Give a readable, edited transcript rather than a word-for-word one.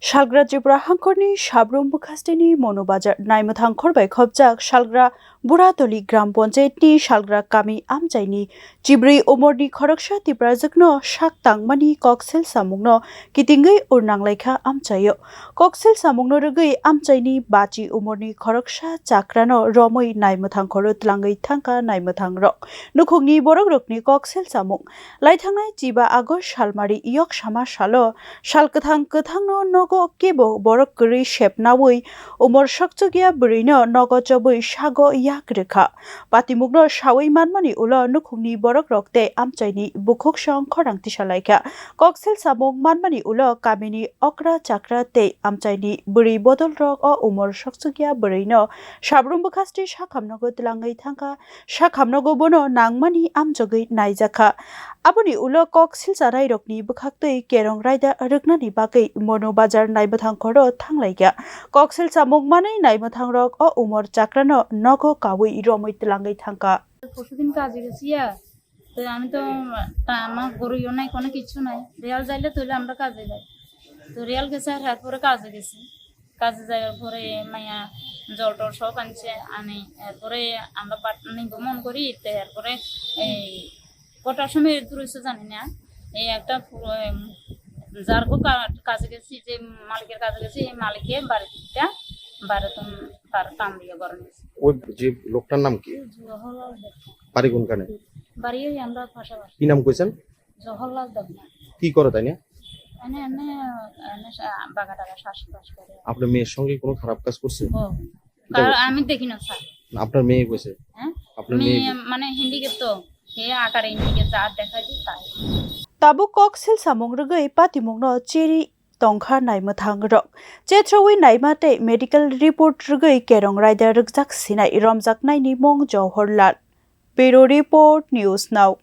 Shalgra Tripura Hankorni Shabrum Bukastini Monobajar Naimathang Khorbai Khobjak Shalgra Buratoli Gram Ponjetni Shalgra Kami Amjaini Jibri Umorni khorksa Tripura Shaktangmani koksilchamung Kitingai Urnanglaikha Amchayo Koksilchamung Rugai Amchaini Bachi Umorni khorksa Chakrano Romoi Naimathang Khorut Langai Thangka Naimathang Rok Nukhungni Borogrokni Koksilchamung Laithangai Jiba Agos Shalmari Yok Shama Shalo Shalkathang Kathangno Kebo borok kuri shepnawi umor soksuya bwrwino nogo chobui sago yakrekha patimugno sawai manmani ulo nukhungni borok rokte amchaini bukhuk song khorangti salaikha koksilchamung manmani ulo kamini okra chakra te amchaini bwri bodol rok o umor soksuya bwrwino sabrum bukhasti sakhamnogo tlangai thangka sakhamnogo bono nangmani amjogoi naijakha aboni ulo koksilcharai rokni bukhaktui kerong raida ruknani bagai mono bazar naimathang khoro thanglaiga koksilchamung manai naimathang rok o umor chakrano nogo kawi romoi tlangai thangka পরশুদিন কাজে গেছি তো আমি তো আমার গরুও নাই কোনো কিছু নাই রিয়াল যাইলে তইলে আমরা কাজে যাই তো রিয়াল গেছে আর তারপরে কাজে গেছি কাজে যাওয়ার পরে মাইয়া জল টল সব আনি এরপরে আমরা নিব মন করি তারপরে এই কটার সময় দূরইছে জানি না এই একটা যার কাজে গেছি যে মালিকের কাজে গেছি এই মালিকের বাড়িটা বাড়িতে তার কাম দিয়ে গরম ওই যে লোকটার নাম কি বাড়ি কোনখানে বাড়ি আমরা পাশাপাশি কি নাম কইছেন জহরলাল দেবনাথ কি করে তাই না এনে এনে বাগা টাকা শ্বাস করে আপনার মেয়ের সঙ্গে কোনো খারাপ কাজ করছে আমি দেখি না স্যার আপনার মেয়ে কইছে হ্যাঁ আপনার মেয়ে মানে হিন্দিকে তো হে আকারে হিন্দিকে যা দেখা যায় তাই Tabu koksilchamung rugai patimungno cheri tongkha naimathang rok chetrowi naimate medical report rugai kerong raida rukjak sinai romjak naini mong Johorlal Bureau Report News Now